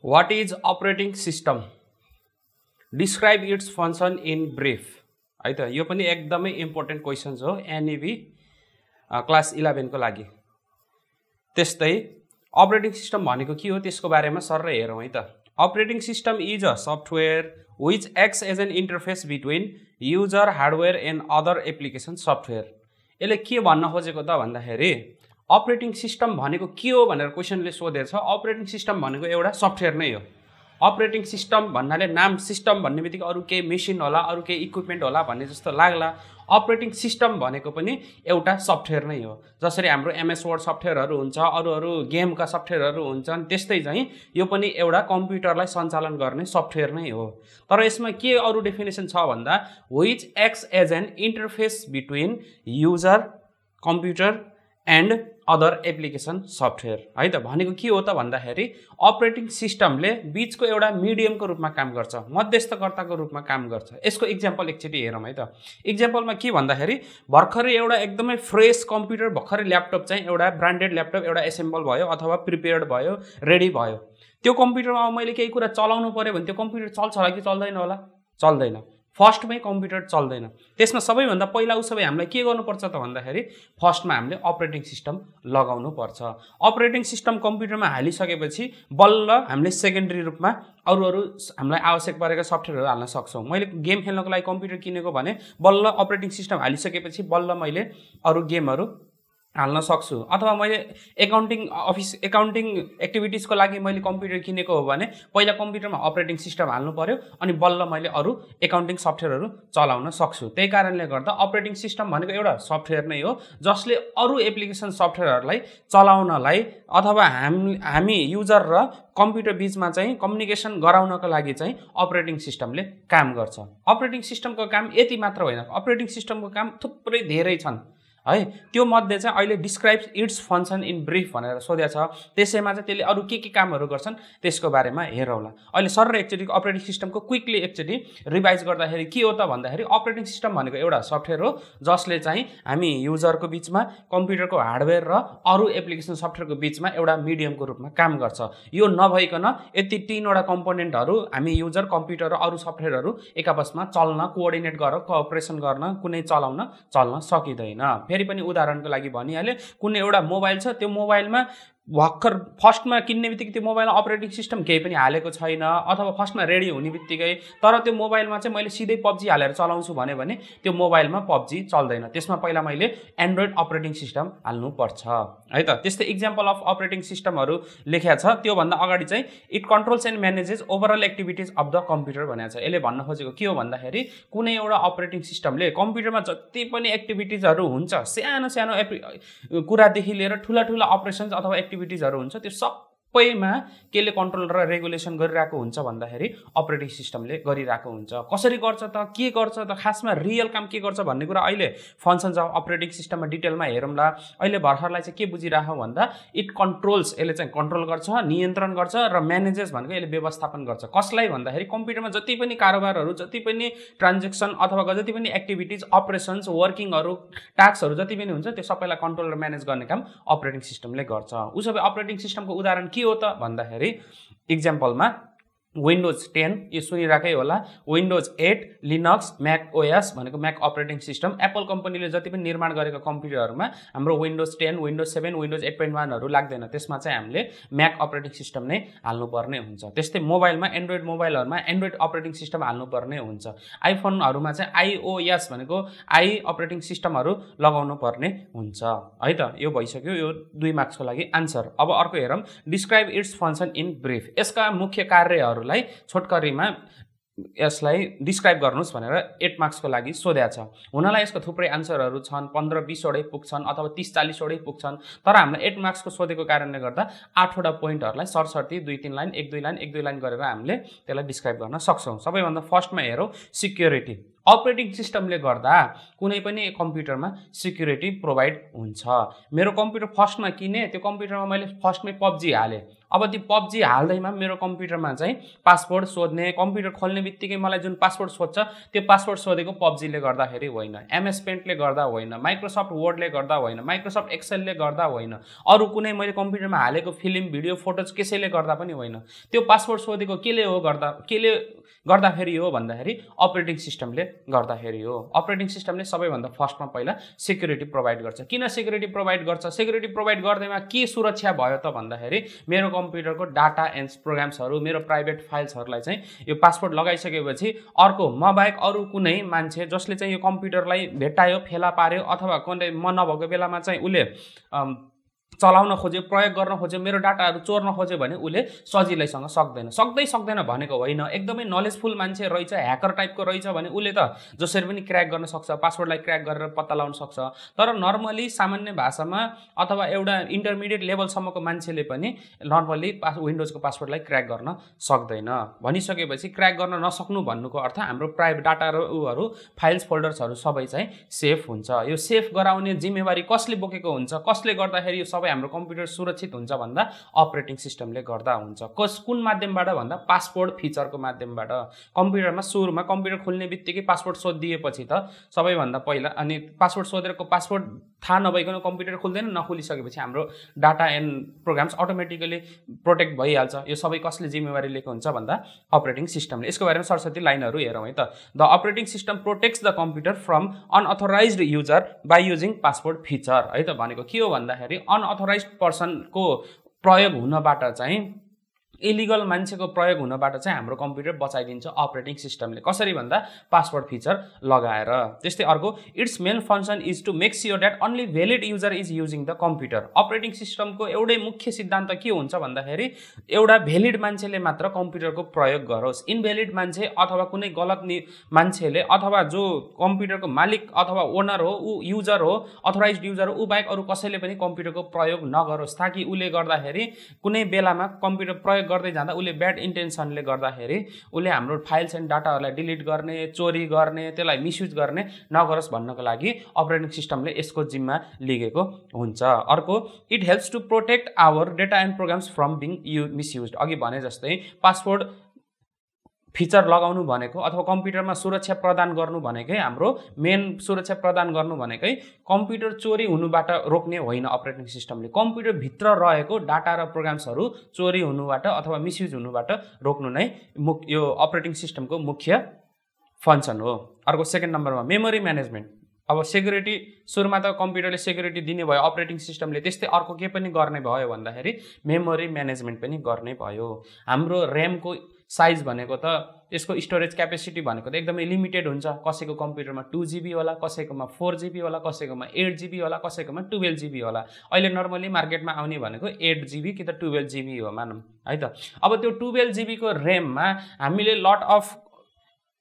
What is operating system? Describe its function in brief. है त यो पनि एकदमै इम्पोर्टेन्ट क्वेशन्स हो एनईबी क्लास 11 को लागि। त्यस्तै अपरेटिङ सिस्टम भनेको के हो त्यसको बारेमा सर हेरौँ है त। Operating system is a software which acts as an interface between user hardware and other application software. यसले के भन्न खोजेको त भन्दाखेरि अपरेटिङ सिस्टम भनेको के हो भनेर क्वेशनले सोधेछ। अपरेटिङ सिस्टम भनेको एउटा सफ्टवेयर नै हो। अपरेटिङ सिस्टम भन्नाले नाम सिस्टम भन्ने बित्तिकै अरू केही मेसिन होला अरू केही इक्विपमेन्ट होला भन्ने जस्तो लाग्ला। अपरेटिङ सिस्टम भनेको पनि एउटा सफ्टवेयर नै हो। जसरी हाम्रो एमएस वर्ड सफ्टवेयरहरू हुन्छ अरू गेमका सफ्टवेयरहरू हुन्छन् त्यस्तै चाहिँ यो पनि एउटा कम्प्युटरलाई सञ्चालन गर्ने सफ्टवेयर नै हो। तर यसमा के अरू डेफिनेसन छ भन्दा which acts as an interface between user computer and other application software. है त भनेको के हो त भन्दाखेरि अपरेटिङ सिस्टमले बीचको एउटा मिडियमको रूपमा काम गर्छ, मध्यस्थकर्ताको रूपमा काम गर्छ। यसको इक्जाम्पल एकचोटि हेरौँ है त। इक्जाम्पलमा के भन्दाखेरि भर्खरै एउटा एकदमै फ्रेस कम्प्युटर भर्खरै ल्यापटप चाहिँ एउटा ब्रान्डेड ल्यापटप एउटा एसेम्बल भयो अथवा प्रिपेयर्ड भयो रेडी भयो। त्यो कम्प्युटरमा अब मैले केही कुरा चलाउनु पर्यो भने त्यो कम्प्युटर चल्छ होला कि चल्दैन होला? चल्दैन। फर्स्टमै कम्प्युटर चल्दैन। त्यसमा सबैभन्दा पहिला उसो भए हामीलाई के गर्नुपर्छ त भन्दाखेरि फर्स्टमा हामीले अपरेटिङ सिस्टम लगाउनु पर्छ। अपरेटिङ सिस्टम कम्प्युटरमा हालिसकेपछि बल्ल हामीले सेकेन्डरी रूपमा अरू हामीलाई आवश्यक परेका सफ्टवेयरहरू हाल्न सक्छौँ। मैले गेम खेल्नको लागि कम्प्युटर किनेको भने बल्ल अपरेटिङ सिस्टम हालिसकेपछि बल्ल मैले अरू गेमहरू हाल्न सक्छु। अथवा मैले एकाउन्टिङ एक्टिभिटिजको लागि मैले कम्प्युटर किनेको हो भने पहिला कम्प्युटरमा अपरेटिङ सिस्टम हाल्नु पर्यो अनि बल्ल मैले अरू एकाउन्टिङ सफ्टवेयरहरू चलाउन सक्छु। त्यही कारणले गर्दा अपरेटिङ सिस्टम भनेको एउटा सफ्टवेयर नै हो जसले अरू एप्लिकेसन सफ्टवेयरहरूलाई चलाउनलाई अथवा हामी युजर र कम्प्युटर बीचमा चाहिँ कम्युनिकेसन गराउनको लागि चाहिँ अपरेटिङ सिस्टमले काम गर्छ। अपरेटिङ सिस्टमको काम यति मात्र होइन, अपरेटिङ सिस्टमको काम थुप्रै धेरै छन् है। त्यो मध्ये चाहिँ अहिले describes it's function in brief भनेर सोधेको छ। त्यसैमा चाहिँ त्यसले अरू के कामहरू गर्छन् त्यसको बारेमा हेरौँला। अहिले सर एकचोटि अपरेटिङ सिस्टमको क्विकली एकचोटि रिभाइज गर्दाखेरि के हो त भन्दाखेरि अपरेटिङ सिस्टम भनेको एउटा सफ्टवेयर हो जसले चाहिँ हामी युजरको बिचमा कम्प्युटरको हार्डवेयर र अरू एप्लिकेसन सफ्टवेयरको बिचमा एउटा मिडियमको रूपमा काम गर्छ। यो नभइकन यति 3वटा कम्पोनेन्टहरू हामी युजर कम्प्युटर र अरू सफ्टवेयरहरू एक आपसमा चल्न कोअर्डिनेट गरेर कोअपरेसन गर्न कुनै चल्न सकिँदैन। फेरि पनि उदाहरणको लागि भनिहाले कुनै एउटा मोबाइल छ, त्यो मोबाइलमा भर्खर फर्स्टमा किन्ने बित्तिकै त्यो मोबाइलमा अपरेटिङ सिस्टम केही पनि हालेको छैन अथवा फर्स्टमा रेडी हुने बित्तिकै तर त्यो मोबाइलमा चाहिँ मैले सिधै पब्जी हालेर चलाउँछु भने त्यो मोबाइलमा पब्जी चल्दैन। त्यसमा पहिला मैले एन्ड्रोइड अपरेटिङ सिस्टम हाल्नुपर्छ है त। त्यस्तै इक्जाम्पल अफ अपरेटिङ सिस्टमहरू लेखेको छ। त्योभन्दा अगाडि चाहिँ it controls and manages overall activities of the computer भनेको छ। यसले भन्न खोजेको के हो भन्दाखेरि कुनै एउटा अपरेटिङ सिस्टमले कम्प्युटरमा जति पनि एक्टिभिटिजहरू हुन्छ सानो सानो कुरादेखि लिएर ठुला अपरेसन्स अथवा एक्टिभिटिजहरू हुन्छ त्यो सबैमा केले कन्ट्रोल र रेगुलेसन गरिरहेको हुन्छ भन्दाखेरि अपरेटिङ सिस्टमले गरिरहेको हुन्छ। कसरी गर्छ त के गर्छ त खासमा रियल काम के गर्छ भन्ने कुरा अहिले फङ्सन्स अफ अपरेटिङ सिस्टममा डिटेलमा हेरौँला। अहिले भर्खरलाई चाहिँ के बुझिरहेको भन्दा इट कन्ट्रोल्स, यसले चाहिँ कन्ट्रोल गर्छ नियन्त्रण गर्छ र म्यानेजेस भनेको यसले व्यवस्थापन गर्छ। कसलाई भन्दाखेरि कम्प्युटरमा जति पनि कारोबारहरू जति पनि ट्रान्जेक्सन अथवा जति पनि एक्टिभिटिज अपरेसन्स वर्किङहरू टास्कहरू जति पनि हुन्छ त्यो सबैलाई कन्ट्रोल र म्यानेज गर्ने काम अपरेटिङ सिस्टमले गर्छ। उसो भए अपरेटिङ सिस्टमको उदाहरण के हो त भन्दाखेरि इक्जाम्पलमा विन्डोज 10 यो सुनिराकै होला, विन्डोज 8 लिनक्स म्याक ओएस भनेको म्याक अपरेटिङ सिस्टम। एप्पल कम्पनीले जति पनि निर्माण गरेको कम्प्युटरहरूमा हाम्रो विन्डोज 10 विन्डोज 7 विन्डोज 8.1हरू लाग्दैन। त्यसमा चाहिँ हामीले म्याक अपरेटिङ सिस्टम नै हाल्नुपर्ने हुन्छ। त्यस्तै मोबाइलमा एन्ड्रोइड मोबाइलहरूमा एन्ड्रोइड अपरेटिङ सिस्टम हाल्नुपर्ने हुन्छ। आइफोनहरूमा चाहिँ आइओएस भनेको आई अपरेटिङ सिस्टमहरू लगाउनु पर्ने हुन्छ है त। यो भइसक्यो, यो 2 मार्क्सको लागि आन्सर। अब अर्को हेरौँ describe it's function in brief. यसका मुख्य कार्यहरू छोटकरीमा यसलाई डिस्क्राइब गर्नुहोस् भनेर 8 मार्क्सको लागि सोधेको छ। हुनलाई यसको थुप्रै आन्सरहरू छन्, 15-20 वटै पुग्छन् अथवा 30-40 वटै पुग्छन्। तर हामीलाई 8 मार्क्सको सोधेको कारणले गर्दा 8वटा पोइन्टहरूलाई सरसर्ती 2-3 लाइन 1-2 लाइन गरेर हामीले त्यसलाई डिस्क्राइब गर्न सक्छौँ। सबैभन्दा फर्स्टमा हेरौँ सिक्युरिटी। अपरेटिङ सिस्टमले गर्दा कुनै पनि कम्प्युटरमा सिक्युरिटी प्रोभाइड हुन्छ। मेरो कम्प्युटर फर्स्टमा किने, त्यो कम्प्युटरमा मैले फर्स्टमै पब्जी हालेँ अब त्यो PUBG हाल्दैमा मेरो कम्प्युटरमा चाहिँ पासवर्ड सोध्ने, कम्प्युटर खोल्ने बित्तिकै मलाई जुन पासवर्ड सोध्छ त्यो पासवर्ड सोधेको PUBGले गर्दाखेरि होइन, MS Paintले गर्दा होइन, माइक्रोसफ्ट वर्डले गर्दा होइन, माइक्रोसफ्ट एक्सेलले गर्दा होइन, अरू कुनै मैले कम्प्युटरमा हालेको फिल्म भिडियो फोटोज कसैले गर्दा पनि होइन। त्यो पासवर्ड सोधेको केले गर्दाखेरि हो भन्दाखेरि अपरेटिङ सिस्टमले गर्दाखेरि हो। अपरेटिङ सिस्टमले सबैभन्दा फर्स्टमा पहिला सिक्युरिटी प्रोभाइड गर्छ। किन सिक्युरिटी प्रोभाइड गर्छ? सिक्युरिटी प्रोभाइड गर्दैमा के सुरक्षा भयो त भन्दाखेरि मेरो कम्प्युटरको डाटा एन्ड प्रोग्राम्सहरू, मेरो प्राइभेट फाइल्सहरूलाई चाहिँ यो पासवर्ड लगाइसकेपछि अर्को म बाहेक अरू कुनै मान्छे जसले चाहिँ यो कम्प्युटरलाई भेटायो, फेला पार्यो अथवा कुनै म नभएको बेलामा चाहिँ उसले चलाउन खोज्यो, प्रयोग गर्न खोज्यो, मेरो डाटाहरू चोर्न खोज्यो भने उसले सजिलैसँग सक्दैन भनेको होइन। एकदमै नलेजफुल मान्छे रहेछ, ह्याकर टाइपको रहेछ भने उसले त जसरी पनि क्र्याक गर्न सक्छ, पासवर्डलाई क्र्याक गरेर पत्ता लगाउन सक्छ। तर नर्मली सामान्य भाषामा अथवा एउटा इन्टरमिडिएट लेभलसम्मको मान्छेले पनि नर्मली विन्डोजको पासवर्डलाई क्र्याक गर्न सक्दैन। भनिसकेपछि क्र्याक गर्न नसक्नु भन्नुको अर्थ हाम्रो प्राइभेट डाटा र उहरू फाइल्स फोल्डर्सहरू सबै चाहिँ सेफ हुन्छ। यो सेफ गराउने जिम्मेवारी कसले बोकेको हुन्छ? कसले गर्दाखेरि यो सबै हाम्रो कम्प्युटर सुरक्षित हुन्छ भन्दा अपरेटिङ सिस्टमले गर्दा हुन्छ। कुन माध्यमबाट भन्दा पासवर्ड फिचरको माध्यमबाट। कम्प्युटरमा सुरुमा कम्प्युटर खोल्ने बित्तिकै पासवर्ड सोधिएपछि त सबैभन्दा पहिला अनि पासवर्ड सोधेरको पासवर्ड थाहा नभइकन कम्प्युटर खुल्दैन, नखुलिसकेपछि हाम्रो data and programs automatically protect भइहाल्छ। यो सबै कसले जिम्मेवारी लिएको हुन्छ भन्दा अपरेटिङ सिस्टमले। यसको बारेमा सरस्वती लाइनहरू हेरौँ है त। The operating system protects the computer from unauthorised user by using password feature है त। भनेको के हो भन्दाखेरि अनअथोराइज्ड पर्सनको प्रयोग हुनबाट चाहिँ, इलिगल मान्छेको प्रयोग हुनबाट चाहिँ हाम्रो कम्प्युटर बचाइदिन्छ अपरेटिङ सिस्टमले। कसरी भन्दा पासवर्ड फिचर लगाएर। त्यस्तै अर्को, it's main function is to make sure that only valid user is using the computer. Operating सिस्टमको एउटै मुख्य सिद्धान्त के हुन्छ भन्दाखेरि एउटा भ्यालिड मान्छेले मात्र कम्प्युटरको प्रयोग गरोस्। इनभ्यालिड मान्छे अथवा कुनै गलत मान्छेले अथवा जो कम्प्युटरको मालिक अथवा ओनर हो, ऊ युजर हो, अथोराइज्ड युजर हो, ऊ बाहेक अरू कसैले पनि कम्प्युटरको प्रयोग नगरोस्, ताकि उसले गर्दाखेरि कुनै बेलामा कम्प्युटर प्रयोग गर्दै जाँदा उसले ब्याड इन्टेन्सनले गर्दाखेरि उसले हाम्रो फाइल्स एन्ड डाटाहरूलाई डिलिट गर्ने, चोरी गर्ने, त्यसलाई मिसयुज गर्ने नगरोस् भन्नको लागि अपरेटिङ सिस्टमले यसको जिम्मा लिएको हुन्छ। अर्को, it helps to protect our data and programs from being misuse. अघि भने जस्तै पासवर्ड फिचर लगाउनु भनेको अथवा कम्प्युटरमा सुरक्षा प्रदान गर्नु भनेकै, हाम्रो मेन सुरक्षा प्रदान गर्नु भनेकै कम्प्युटर चोरी हुनुबाट रोक्ने होइन। अपरेटिङ सिस्टमले कम्प्युटरभित्र रहेको डाटा र प्रोग्राम्सहरू चोरी हुनुबाट अथवा मिसयुज हुनुबाट रोक्नु नै यो अपरेटिङ सिस्टमको मुख्य फङ्सन हो। अर्को सेकेन्ड नम्बरमा मेमोरी म्यानेजमेन्ट। अब सेक्युरिटी सुरुमा त कम्प्युटरले सेक्युरिटी दिने भयो अपरेटिङ सिस्टमले, त्यस्तै अर्को के पनि गर्ने भयो भन्दाखेरि मेमोरी म्यानेजमेन्ट पनि गर्ने भयो। हाम्रो ऱ्यामको साइज भनेको त, यसको स्टोरेज क्यापेसिटी भनेको त एकदमै लिमिटेड हुन्छ। कसैको कम्प्युटरमा 2 GB होला, कसैकोमा 4 GB होला, कसैकोमा 8 GB होला, कसैकोमा 12 GB होला। अहिले नर्मली मार्केटमा आउने भनेको 8 GB कि त 12 GB हो मानौँ है त। अब त्यो 12 GB को ऱ्याममा हामीले लट अफ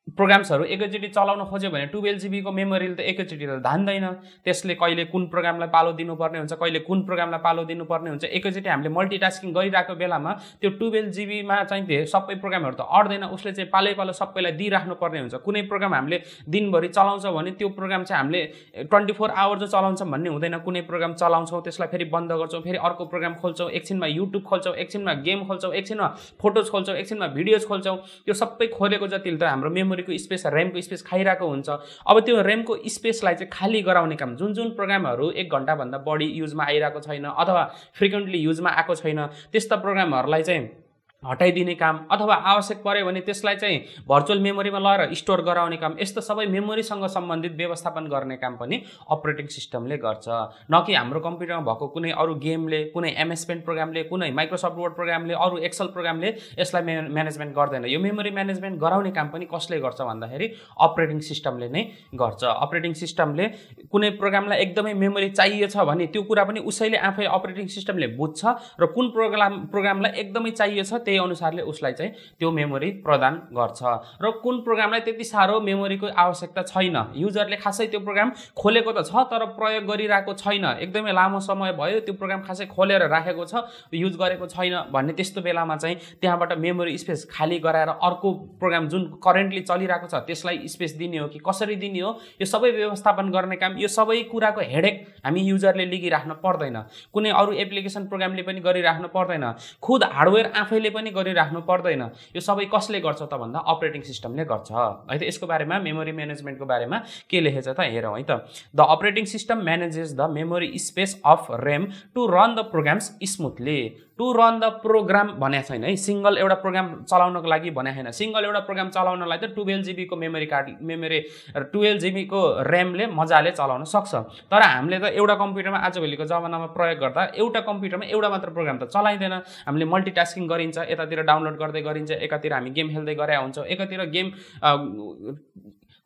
प्रोग्राम्सहरू एकैचोटि चलाउन खोज्यो भने 12 GB को मेमोरीले त एकैचोटि त धान्दैन। त्यसले कहिले कुन प्रोग्रामलाई पालो दिनुपर्ने हुन्छ, कहिले कुन प्रोग्रामलाई पालो दिनुपर्ने हुन्छ। एकैचोटि हामीले मल्टिटास्किङ गरिरहेको बेलामा त्यो 12 GB मा चाहिँ सबै प्रोग्रामहरू त अड्दैन, उसले चाहिँ पालो सबैलाई दिइराख्नु पर्ने हुन्छ। कुनै प्रोग्राम हामीले दिनभरि चलाउँछ भने त्यो प्रोग्राम चाहिँ हामीले 24 आवर जो चलाउँछौँ भन्ने हुँदैन। कुनै प्रोग्राम चलाउँछौँ, त्यसलाई फेरि बन्द गर्छौँ, फेरि अर्को प्रोग्राम खोल्छौँ, एकछिनमा युट्युब खोल्छौँ, एकछिनमा गेम खोल्छौँ, एकछिनमा फोटोज खोल्छौँ, एकछिनमा भिडियोज खोल्छौँ। त्यो सबै खोलेको जतिले त हाम्रो मेमोरी स्पेस, ऱ्यामको स्पेस खाइरहेको हुन्छ। अब त्यो ऱ्यामको स्पेसलाई चाहिँ खाली गराउने काम, जुन प्रोग्रामहरू 1 घण्टाभन्दा बढी युजमा आइरहेको छैन अथवा फ्रिक्वेन्टली युजमा आएको छैन, त्यस्ता प्रोग्रामहरूलाई चाहिँ हटाइदिने काम, अथवा आवश्यक पर्यो भने त्यसलाई चाहिँ भर्चुअल मेमोरीमा लगेर स्टोर गराउने काम, यस्तो सबै मेमोरीसँग सम्बन्धित व्यवस्थापन गर्ने काम पनि अपरेटिङ सिस्टमले गर्छ। न कि हाम्रो कम्प्युटरमा भएको कुनै अरू गेमले, कुनै MS Paint प्रोग्रामले, कुनै माइक्रोसफ्ट वर्ड प्रोग्रामले, अरू एक्सेल प्रोग्रामले यसलाई म्यानेजमेन्ट गर्दैन। यो मेमोरी म्यानेजमेन्ट गराउने काम पनि कसले गर्छ भन्दाखेरि अपरेटिङ सिस्टमले नै गर्छ। अपरेटिङ सिस्टमले कुनै प्रोग्रामलाई एकदमै मेमोरी चाहिएछ भने त्यो कुरा पनि उसैले आफै अपरेटिङ सिस्टमले बुझ्छ र कुन प्रोग्रामलाई एकदमै चाहिएछ त्यही त्यही अनुसारले उसलाई चाहिँ त्यो मेमोरी प्रदान गर्छ र कुन प्रोग्रामलाई त्यति साह्रो मेमोरीको आवश्यकता छैन, युजरले खासै त्यो प्रोग्राम खोलेको त छ तर प्रयोग गरिरहेको छैन, एकदमै लामो समय भयो त्यो प्रोग्राम खासै खोलेर राखेको छ युज गरेको छैन भन्ने त्यस्तो बेलामा चाहिँ त्यहाँबाट मेमोरी स्पेस खाली गराएर अर्को प्रोग्राम जुन करेन्टली चलिरहेको छ त्यसलाई स्पेस दिने हो कि कसरी दिने हो यो सबै व्यवस्थापन गर्ने काम, यो सबै कुराको हेडेक हामी युजरले लिगिराख्न पर्दैन, कुनै अरू एप्लिकेसन प्रोग्रामले पनि गरिराख्नु पर्दैन, खुद हार्डवेयर आफैले पनि गरिराख्नु पर्दैन। यो सबै कसले गर्छ त भन्दा अपरेटिङ सिस्टमले गर्छ है त। यसको बारेमा मेमोरी म्यानेजमेन्टको बारेमा के लेखेछ त हेरौँ है त। The operating system manages the memory space of RAM to run the programs smoothly. To run the program भनेको छैन है, सिंगल एउटा प्रोग्राम चलाउनको लागि भनेको छैन। सिंगल एउटा प्रोग्राम चलाउनलाई त 12 GB को मेमोरी कार्ड 12 GB को र्यामले मजाले चलाउन सक्छ, तर हामीले त एउटा कम्प्युटरमा आजभोलिको जमानामा प्रयोग गर्दा एउटा कम्प्युटरमा एउटा मात्र प्रोग्राम त चलाइँदैन, हामीले मल्टिटास्किङ गरिन्छ, यतातिर डाउनलोड गर्दै गरिन्छ, एकातिर हामी गेम खेल्दै गरे हुन्छौँ, एकातिर गेम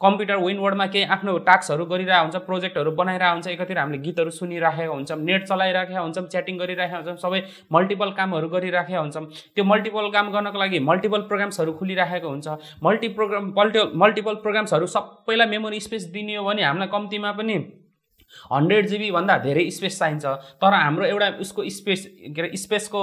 कम्प्युटर विनवर्डमा केही आफ्नो टास्कहरू गरिरहेको हुन्छ, प्रोजेक्टहरू बनाइरहेको हुन्छ, एकातिर हामीले गीतहरू सुनिराखेका हुन्छौँ, नेट चलाइराखेका हुन्छौँ, च्याटिङ गरिराखेका हुन्छौँ, सबै मल्टिपल कामहरू गरिराखेका हुन्छौँ। त्यो मल्टिपल काम गर्नको लागि मल्टिपल प्रोग्राम्सहरू खुलिराखेको हुन्छ। मल्टिपल प्रोग्राम्सहरू सबैलाई मेमोरी स्पेस दिने हो भने हामीलाई कम्तीमा पनि 100 GB भन्दा धेरै स्पेस चाहिन्छ, तर हाम्रो एउटा उसको स्पेस के अरे स्पेसको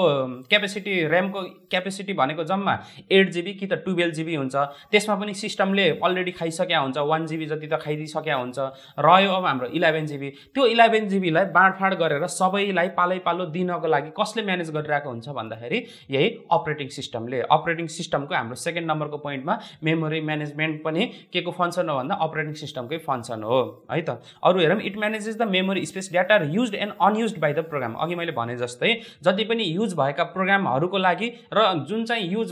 क्यापेसिटी र्यामको क्यापेसिटी भनेको जम्मा 8 GB कि त 12 GB हुन्छ। त्यसमा पनि सिस्टमले अलरेडी खाइसक्या हुन्छ, 1 GB जति त खाइदिइसक्या हुन्छ, रह्यो अब हाम्रो 11 GB। त्यो 11 GB लाई बाँडफाँड गरेर सबैलाई पालै पालो दिनको लागि कसले म्यानेज गरिरहेको हुन्छ भन्दाखेरि यही अपरेटिङ सिस्टमले। अपरेटिङ सिस्टमको हाम्रो सेकेन्ड नम्बरको पोइन्टमा मेमोरी म्यानेजमेन्ट पनि के को फङ्सन हो भन्दा अपरेटिङ सिस्टमकै फङ्सन हो है त। अरू हेरौँ, it is the memory space that are used and unused by the program। अघि मैले भने जस्तै जति पनि युज भएका प्रोग्रामहरूको लागि र जुन चाहिँ युज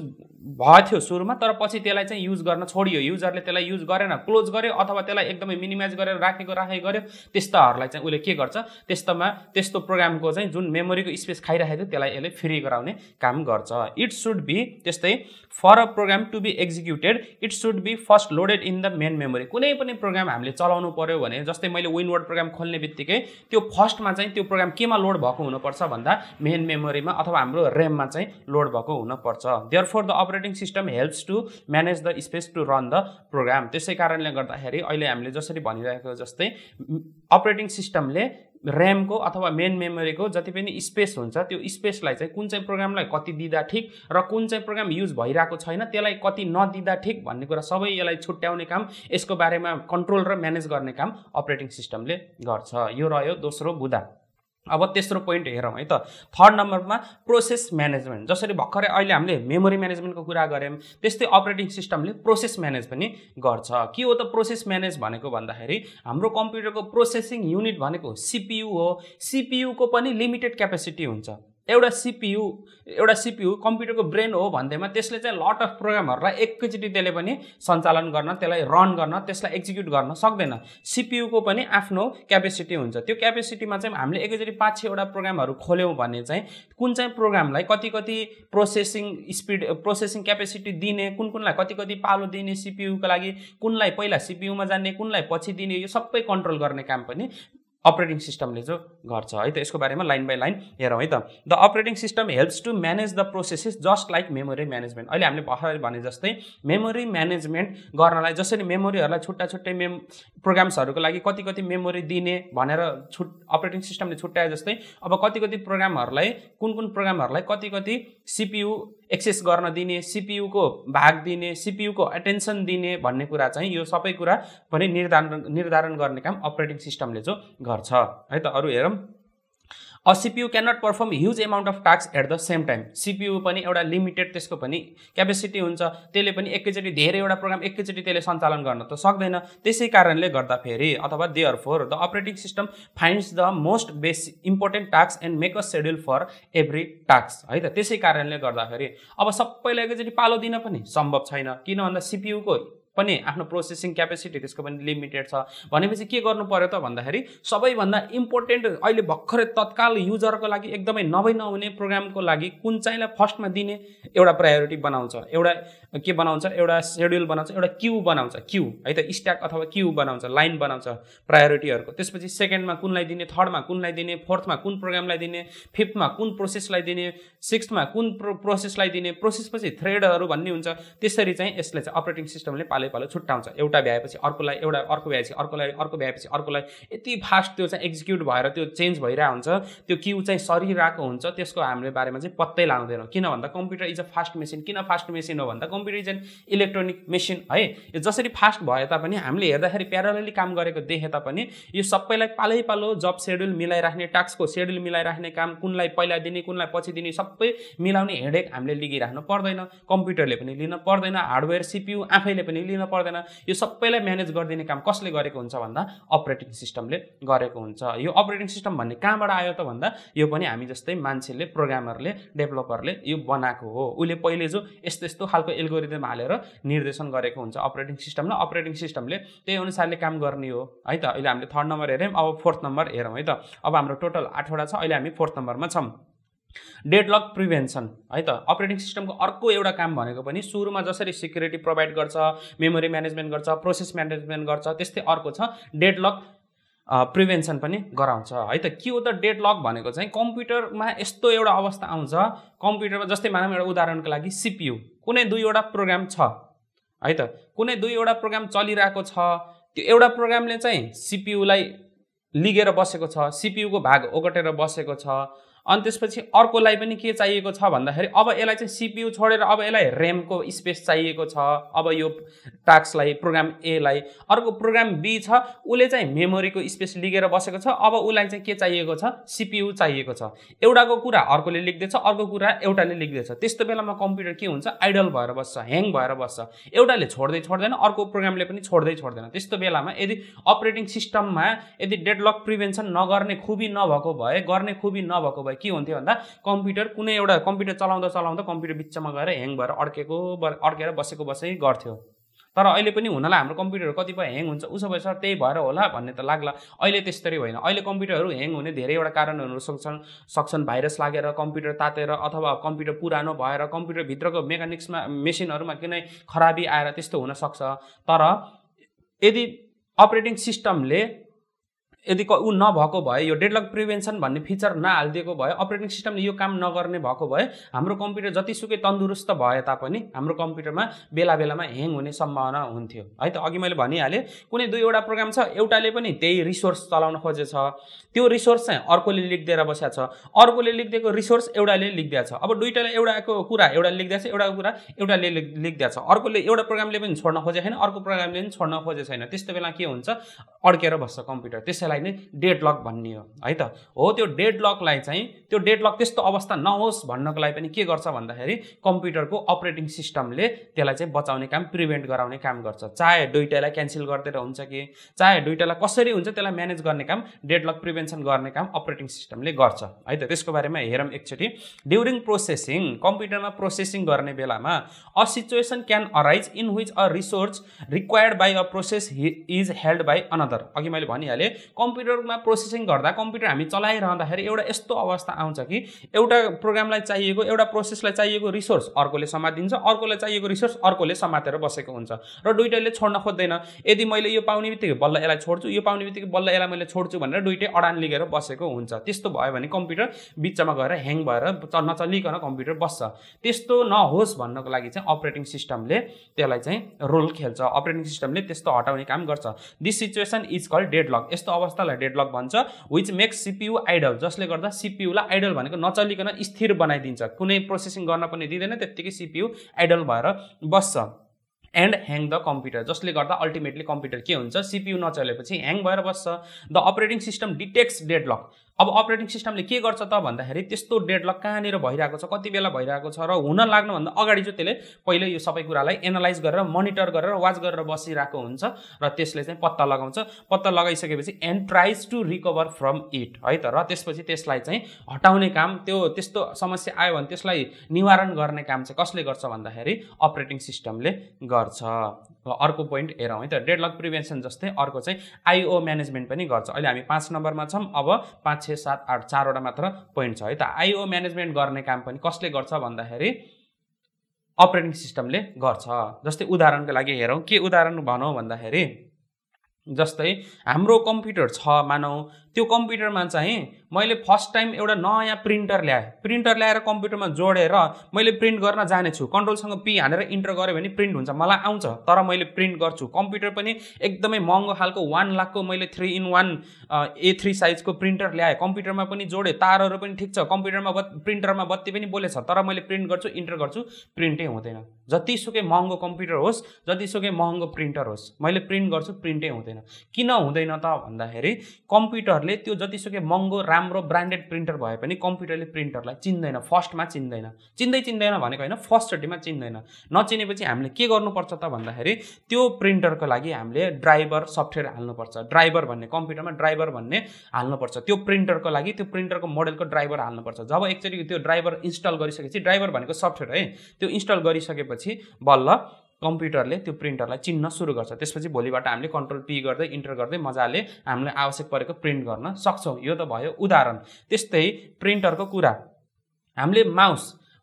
भयो सुरुमा तर पछि त्यसलाई चाहिँ युज गर्न छोडियो, युजरले त्यसलाई युज गरेन, क्लोज गर्यो अथवा त्यसलाई एकदमै मिनिमाइज गरेर राखेको गर्यो, त्यस्ताहरूलाई चाहिँ उसले के गर्छ, त्यस्तो प्रोग्रामको चाहिँ जुन मेमोरीको स्पेस खाइरहेको थियो त्यसलाई यसले फ्री गराउने काम गर्छ। इट सुड बी त्यस्तै for a program to be executed it should be first loaded in the main memory. कुनै पनि प्रोग्राम हामीले चलाउनु पर्यो भने जस्तै मैले विनवर्ड प्रोग्राम खोल्ने बित्तिकै त्यो फर्स्टमा चाहिँ त्यो प्रोग्राम केमा लोड भएको हुनुपर्छ भन्दा मेन मेमोरीमा अथवा हाम्रो र्याममा चाहिँ लोड भएको हुनुपर्छ। Therefore the operating system helps to manage the space to run the program. त्यसै कारणले गर्दाखेरि अहिले हामीले जसरी भनिरहेको जस्तै अपरेटिङ सिस्टमले र्यामको अथवा मेन मेमोरीको जति पनि स्पेस हुन्छ त्यो स्पेसलाई चाहिँ कुन चाहिँ प्रोग्रामलाई कति दिँदा ठिक र कुन चाहिँ प्रोग्राम युज भइरहेको छैन त्यसलाई कति नदिँदा ठिक भन्ने कुरा सबै यसलाई छुट्याउने काम, यसको बारेमा कन्ट्रोल र म्यानेज गर्ने काम अपरेटिङ सिस्टमले गर्छ। यो रह्यो दोस्रो बुदा। अब तेस्रो पोइन्ट हेरौँ है त। थर्ड नम्बरमा प्रोसेस म्यानेजमेन्ट। जसरी भर्खरै अहिले हामीले मेमोरी म्यानेजमेन्टको कुरा गऱ्यौँ त्यस्तै अपरेटिङ सिस्टमले प्रोसेस म्यानेज पनि गर्छ। के हो त प्रोसेस म्यानेज भनेको भन्दाखेरि हाम्रो कम्प्युटरको प्रोसेसिङ युनिट भनेको सिपियु हो। सिपियुको पनि लिमिटेड क्यापेसिटी हुन्छ। एउटा सिपियु कम्प्युटरको ब्रेन हो भन्दैमा त्यसले चाहिँ लट अफ प्रोग्रामहरूलाई एकैचोटि त्यसले पनि सञ्चालन गर्न, त्यसलाई रन गर्न, त्यसलाई एक्जिक्युट गर्न सक्दैन। सिपियुको पनि आफ्नो क्यापेसिटी हुन्छ। त्यो क्यापेसिटीमा चाहिँ हामीले एकैचोटि 5-6 वटा प्रोग्रामहरू खोल्यौँ भने चाहिँ कुन चाहिँ प्रोग्रामलाई कति प्रोसेसिङ स्पिड प्रोसेसिङ क्यापेसिटी दिने, कुनलाई कति पालो दिने सिपियुको लागि, कुनलाई पहिला सिपियुमा जाने, कुनलाई पछि दिने, यो सबै कन्ट्रोल गर्ने काम पनि अपरेटिङ सिस्टमले जो गर्छ है त। यसको बारेमा लाइन बाई लाइन हेरौँ है त। The operating system helps to manage the processes just like memory management. अहिले हामीले भर्खरै भने जस्तै मेमोरी म्यानेजमेन्ट गर्नलाई जसरी मेमोरीहरूलाई छुट्टै प्रोग्राम्सहरूको लागि कति मेमोरी दिने भनेर अपरेटिङ सिस्टमले छुट्याए जस्तै अब कति प्रोग्रामहरूलाई कुन प्रोग्रामहरूलाई कति सिपियु एक्सेस गर्न दिने, सिपियुको भाग दिने, सिपियुको अटेन्सन दिने भन्ने कुरा चाहिँ यो सबै कुरा पनि निर्धारण गर्ने काम अपरेटिङ सिस्टमले जो गर्छ है त। अरू हेरौँ, a CPU can not perform huge amount of task at the same time. CPU पनि एउटा लिमिटेड त्यसको पनि क्यापेसिटी हुन्छ, त्यसले पनि एकैचोटि धेरैवटा प्रोग्राम एकैचोटि त्यसले सञ्चालन गर्न त सक्दैन। त्यसै कारणले गर्दाखेरि अथवा therefore the operating system finds the most important task and make a schedule for every task है त। त्यसै कारणले गर्दाखेरि अब सबैलाई एकैचोटि पालो दिन पनि सम्भव छैन, किन भन्दा सिपियुको पनि आफ्नो प्रोसेसिङ क्यापेसिटी त्यसको पनि लिमिटेड छ भनेपछि के गर्नु पर्यो त भन्दाखेरि सबैभन्दा इम्पोर्टेन्ट अहिले भर्खरै तत्काल युजरको लागि एकदमै नहुने प्रोग्रामको लागि कुन चाहिँलाई फर्स्टमा दिने एउटा प्रायोरिटी बनाउँछ, एउटा के बनाउँछ, एउटा शेड्युल बनाउँछ, एउटा क्यू बनाउँछ, क्यू है त, स्ट्याक अथवा क्यू बनाउँछ, लाइन बनाउँछ प्रायोरिटीहरूको। त्यसपछि सेकेन्डमा कुनलाई दिने, थर्डमा कुनलाई दिने, फोर्थमा कुन प्रोग्रामलाई दिने, फिफ्थमा कुन प्रोसेसलाई दिने, सिक्स्थमा कुन प्रोसेसलाई दिने, प्रोसेसपछि थ्रेडहरू भन्ने हुन्छ। त्यसरी चाहिँ यसले चाहिँ अपरेटिङ सिस्टमले पालै पालो छुट्टाउँछ, एउटा भ्याएपछि अर्कोलाई, एउटा अर्को भ्याएपछि अर्कोलाई, अर्को भ्याएपछि अर्कोलाई, यति फास्ट त्यो चाहिँ एक्जिक्युट भएर त्यो चेन्ज भइरहेको हुन्छ, त्यो क्यू चाहिँ सरिरहेको हुन्छ। त्यसको हामीले बारेमा चाहिँ पत्तै लाउँदैनौँ। किन भन्दा computer is a fast machine. किन फास्ट मेसिन हो भन्दा computer is an electronic machine है। यो जसरी फास्ट भए तापनि हामीले हेर्दाखेरि प्यारलली काम गरेको देखे तापनि यो सबैलाई पालै पालो जब शेड्युल मिलाइराख्ने, टास्कको शेड्युल मिलाइराख्ने काम, कुनलाई पहिला दिने कुनलाई पछि दिने सबै मिलाउने हेडेक हामीले लिगिराख्नु पर्दैन, कम्प्युटरले पनि लिन पर्दैन, हार्डवेयर सीपीयू आफैले पनि लिन पर्दैन। यो सबैलाई म्यानेज गरिदिने काम कसले गरेको हुन्छ भन्दा अपरेटिङ सिस्टमले गरेको हुन्छ। यो अपरेटिङ सिस्टम भन्ने कहाँबाट आयो त भन्दा यो पनि हामी जस्तै मान्छेले, प्रोग्रामरले, डेभलपरले यो बनाएको हो। उसले पहिले जो यस्तो यस्तो खालको एल्गोरिदम हालेर निर्देशन गरेको हुन्छ अपरेटिङ सिस्टमले, अपरेटिङ सिस्टमले त्यही अनुसारले काम गर्ने हो है त। अहिले हामीले थर्ड नम्बर हेऱ्यौँ, अब फोर्थ नम्बर हेरौँ है त। अब हाम्रो टोटल 8 वटा छ, अहिले हामी फोर्थ नम्बरमा छौँ। डेडलक प्रिभेन्सन है त। अपरेटिङ सिस्टमको अर्को एउटा काम भनेको पनि सुरुमा जसरी सिक्युरिटी प्रोभाइड गर्छ, मेमोरी म्यानेजमेन्ट गर्छ, प्रोसेस म्यानेजमेन्ट गर्छ, त्यस्तै अर्को छ डेडलक प्रिभेन्सन पनि गराउँछ है त। के हो त डेडलक भनेको चाहिँ कम्प्युटरमा यस्तो एउटा अवस्था आउँछ, कम्प्युटरमा जस्तै मानौँ एउटा उदाहरणको लागि सीपीयू, कुनै दुईवटा प्रोग्राम छ है त, कुनै दुईवटा प्रोग्राम चलिरहेको छ, त्यो एउटा प्रोग्रामले चाहिँ सीपीयूलाई लिगेर बसेको छ, सीपीयूको भाग ओगटेर बसेको छ। अनि त्यसपछि अर्कोलाई पनि के चाहिएको छ भन्दाखेरि अब यसलाई चाहिँ सीपीयू छोडेर अब यसलाई र्यामको स्पेस चाहिएको छ। अब यो टास्कलाई प्रोग्राम ए लाई, अर्को प्रोग्राम बी छ, उसले चाहिँ मेमोरीको स्पेस लिगेर बसेको छ, अब उसलाई चाहिँ के चाहिएको छ, सीपीयू चाहिएको छ। एउटाको कुरा अर्कोले लेख्दैछ, अर्को कुरा एउटाले लेख्दैछ। त्यस्तो बेलामा कम्प्युटर के हुन्छ, आइडल भएर बस्छ, ह्याङ भएर बस्छ, एउटाले छोड्दै छोड्दैन, अर्को प्रोग्रामले पनि छोड्दै छोड्दैन। त्यस्तो बेलामा यदि अपरेटिङ सिस्टममा यदि डेडलक प्रिभेन्सन नगर्ने खुबी नभएको भए, गर्ने खुबी नभएको भए के हुन्थ्यो भन्दा कम्प्युटर कुनै एउटा कम्प्युटर चलाउँदा चलाउँदा कम्प्युटर बिचमा गएर ह्याङ भएर अड्केर बसेको गर्थ्यो। तर अहिले पनि हुनला हाम्रो कम्प्युटर कतिपय ह्याङ हुन्छ, उसो भए सर त्यही भएर होला भन्ने त लाग्ला। अहिले त्यस्तरी होइन। अहिले कम्प्युटरहरू ह्याङ हुने धेरैवटा कारणहरू सक्छन्। भाइरस लागेर, कम्प्युटर तातेर, अथवा कम्प्युटर पुरानो भएर, कम्प्युटरभित्रको मेकानिक्समा, मेसिनहरूमा कुनै खराबी आएर त्यस्तो हुनसक्छ। तर यदि अपरेटिङ सिस्टमले यदि ऊ नभएको भए, यो डेडलक प्रिभेन्सन भन्ने फिचर नहालिदिएको भए, अपरेटिङ सिस्टमले यो काम नगर्ने भएको भए हाम्रो कम्प्युटर जतिसुकै तन्दुरुस्त भए तापनि हाम्रो कम्प्युटरमा बेला बेलामा ह्याङ हुने सम्भावना हुन्थ्यो है त। अघि मैले भनिहालेँ, कुनै दुईवटा प्रोग्राम छ, एउटाले पनि त्यही रिसोर्स चलाउन खोजेछ, त्यो रिसोर्स चाहिँ अर्कोले लेखिदिएर बसेको छ, अर्कोले लेखिदिएको रिसोर्स एउटाले लेखिदिएको छ। अब दुईटाले एउटाको कुरा एउटाले लेखिदिएको छ, एउटाको कुरा एउटाले लेखिदिएको छ। अर्कोले एउटा प्रोग्रामले पनि छोड्न खोजेको छैन, अर्को प्रोग्रामले पनि छोड्न खोजेको छैन। त्यस्तो बेला के हुन्छ, अड्केर बस्छ कम्प्युटर। त्यसैलाई नै डेडलक भन्ने हो है त। हो त्यो डेडलकलाई चाहिँ, त्यो डेडलक त्यस्तो अवस्था नहोस् भन्नको लागि पनि के गर्छ भन्दाखेरि कम्प्युटरको अपरेटिङ सिस्टमले त्यसलाई चाहिँ बचाउने काम, प्रिभेन्ट गराउने काम गर्छ। चाहे दुईटालाई क्यान्सल गरिदिएर हुन्छ कि चाहे दुईटालाई कसरी हुन्छ त्यसलाई म्यानेज गर्ने काम, डेडलक प्रिभेन्सन गर्ने काम अपरेटिङ सिस्टमले गर्छ है त। त्यसको बारेमा हेरौँ एकचोटि। ड्युरिङ प्रोसेसिङ, कम्प्युटरमा प्रोसेसिङ गर्ने बेलामा a situation can arise in which a resource required by a process is held by another. अघि मैले भनिहालेँ, कम्प्युटरमा प्रोसेसिङ गर्दा, कम्प्युटर हामी चलाइरहँदाखेरि एउटा यस्तो अवस्था आउँछ कि एउटा प्रोग्रामलाई चाहिएको, एउटा प्रोसेसलाई चाहिएको रिसोर्स अर्कोले समातिदिन्छ, अर्कोलाई चाहिएको रिसोर्स अर्कोले समातेर बसेको हुन्छ र दुईटैले छोड्न खोज्दैन। यदि मैले यो पाउने बित्तिकै बल्ल यसलाई छोड्छु, यो पाउने बित्तिकै बल्ल यसलाई मैले छोड्छु भनेर दुईटै अडान लिगेर बसेको हुन्छ। त्यस्तो भयो भने कम्प्युटर बिचमा गएर ह्याङ भएर नचलिकन कम्प्युटर बस्छ। त्यस्तो नहोस् भन्नको लागि चाहिँ अपरेटिङ सिस्टमले त्यसलाई चाहिँ रोल खेल्छ। अपरेटिङ सिस्टमले त्यस्तो हटाउने काम गर्छ। This situation is called deadlock. यस्तो अवस्थालाई डेडलक भन्छ। विच मेक्स सीपीयू आइडल, जसले गर्दा सीपीयूलाई आइडल भनेको नचलिकन स्थिर बनाइदिन्छ, कुनै प्रोसेसिङ गर्न पनि दिँदैन, त्यत्तिकै सीपीयू आइडल भएर बस्छ। एन्ड ह्याङ द कम्प्युटर, जसले गर्दा अल्टिमेटली कम्प्युटर के हुन्छ, सीपीयू नचलेपछि ह्याङ भएर बस्छ। The operating system detects deadlock, अब अपरेटिङ सिस्टमले के गर्छ त भन्दाखेरि त्यस्तो डेडलक कहाँनिर भइरहेको छ, कति बेला भइरहेको छ र हुन लाग्नुभन्दा अगाडि चाहिँ त्यसले पहिले यो सबै कुरालाई एनालाइज गरेर मोनिटर गरेर वाच गरेर बसिरहेको हुन्छ र त्यसले चाहिँ पत्ता लगाउँछ। पत्ता लगाइसकेपछि and tries to recover from it है त, र त्यसपछि त्यसलाई चाहिँ हटाउने काम, त्यो त्यस्तो समस्या आयो भने त्यसलाई निवारण गर्ने काम चाहिँ कसले गर्छ भन्दाखेरि अपरेटिङ सिस्टमले गर्छ। अर्को पोइन्ट हेरौँ है त, डेडलक प्रिभेन्सन जस्तै अर्को चाहिँ आइओ म्यानेजमेन्ट पनि गर्छ। अहिले हामी 5 नम्बरमा छौँ, अब 5, 6, 7, 8 4वटा मात्र पोइन्ट छ है त। आइओ म्यानेजमेन्ट गर्ने काम पनि कसले गर्छ भन्दाखेरि अपरेटिङ सिस्टमले गर्छ। जस्तै उदाहरणको लागि हेरौँ, के उदाहरण भनौँ भन्दाखेरि जस्तै हाम्रो कम्प्युटर छ मानौँ, त्यो कम्प्युटरमा चाहिँ मैले फर्स्ट टाइम एउटा नयाँ प्रिन्टर ल्याएर कम्प्युटरमा जोडेर मैले प्रिन्ट गर्न जानेछु। कन्ट्रोलसँग पी हानेर इन्टर गरेँ भने प्रिन्ट हुन्छ, मलाई आउँछ, तर मैले प्रिन्ट गर्छु। कम्प्युटर पनि एकदमै महँगो खालको 1 लाखको मैले 3-in-1 A3 साइजको प्रिन्टर ल्याएँ, कम्प्युटरमा पनि जोडेँ, तारहरू पनि ठिक छ, कम्प्युटरमा प्रिन्टरमा बत्ती पनि बोलेछ, तर मैले प्रिन्ट गर्छु, इन्टर गर्छु, प्रिन्टै हुँदैन। जतिसुकै महँगो कम्प्युटर होस्, जतिसुकै महँगो प्रिन्टर होस्, मैले प्रिन्ट गर्छु, प्रिन्टै हुँदैन। किन हुँदैन त भन्दाखेरि कम्प्युटरले त्यो जतिसुकै महँगो राम्रो ब्रान्डेड प्रिन्टर भए पनि कम्प्युटरले प्रिन्टरलाई चिन्दैन, फर्स्टमा चिन्दैन। चिन्दैन भनेको होइन, फर्स्टचोटिमा चिन्दैन। नचिनेपछि हामीले के गर्नुपर्छ त भन्दाखेरि त्यो प्रिन्टरको लागि हामीले ड्राइभर सफ्टवेयर हाल्नुपर्छ। ड्राइभर भन्ने कम्प्युटरमा ड्राइभर भन्ने हाल्नुपर्छ। त्यो प्रिन्टरको लागि त्यो प्रिन्टरको मोडेलको ड्राइभर हाल्नुपर्छ। जब एकचोटि त्यो ड्राइभर इन्स्टल गरिसकेपछि, ड्राइभर भनेको सफ्टवेयर है, त्यो इन्स्टल गरिसकेपछि बल्ल कम्प्युटरले त्यो प्रिन्टरलाई चिन्न सुरु गर्छ। त्यसपछि भोलिबाट हामीले कन्ट्रोल पी गर्दै इन्टर गर्दै मजाले हामीले आवश्यक परेको प्रिन्ट गर्न सक्छौँ। यो त भयो उदाहरण। त्यस्तै प्रिन्टरको कुरा, हामीले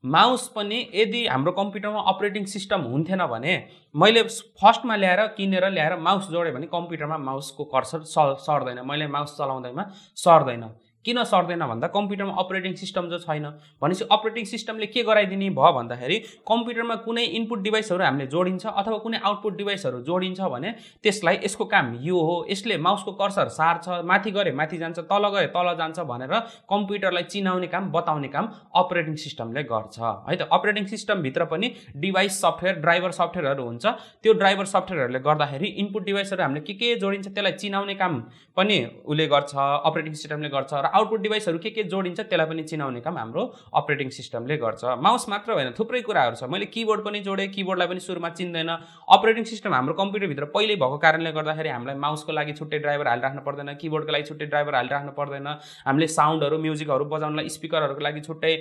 माउस पनि यदि हाम्रो कम्प्युटरमा अपरेटिङ सिस्टम हुन्थेन भने मैले फर्स्टमा किनेर ल्याएर माउस जोडेँ भने कम्प्युटरमा माउसको कर्सर सर्दैन, मैले माउस चलाउँदैमा सर्दैन। किन सर्दैन भन्दा कम्प्युटरमा अपरेटिङ सिस्टम जो छैन। भनेपछि अपरेटिङ सिस्टमले के गराइदिने भयो भन्दाखेरि कम्प्युटरमा कुनै इनपुट डिभाइसहरू हामीले जोडिन्छ अथवा कुनै आउटपुट डिभाइसहरू जोडिन्छ भने त्यसलाई यसको काम यो हो, यसले माउसको कर्सर सार्छ, माथि गरे माथि जान्छ, तल गए तल जान्छ भनेर कम्प्युटरलाई चिनाउने काम, बताउने काम अपरेटिङ सिस्टमले गर्छ है त। अपरेटिङ सिस्टमभित्र पनि डिभाइस सफ्टवेयर, ड्राइभर सफ्टवेयरहरू हुन्छ। त्यो ड्राइभर सफ्टवेयरहरूले गर्दाखेरि इनपुट डिभाइसहरू हामीले के जोडिन्छ त्यसलाई चिनाउने काम पनि उसले गर्छ, अपरेटिङ सिस्टमले गर्छ। र आउटपुट डिभाइसहरू के जोडिन्छ त्यसलाई पनि चिनाउने काम हाम्रो अपरेटिङ सिस्टमले गर्छ। माउस मात्र होइन, थुप्रै कुराहरू छ। मैले किबोर्ड पनि जोडेँ, किबोर्डलाई पनि सुरुमा चिन्दैन। अपरेटिङ सिस्टम हाम्रो कम्प्युटरभित्र पहिल्यै भएको कारणले गर्दाखेरि हामीलाई माउसको लागि छुट्टै ड्राइभर हालिराख्नु पर्दैन, किबोर्डको लागि छुट्टै ड्राइभर हालिराख्नु पर्दैन। हामीले साउन्डहरू, म्युजिकहरू बजाउनलाई स्पिकरहरूको लागि छुट्टै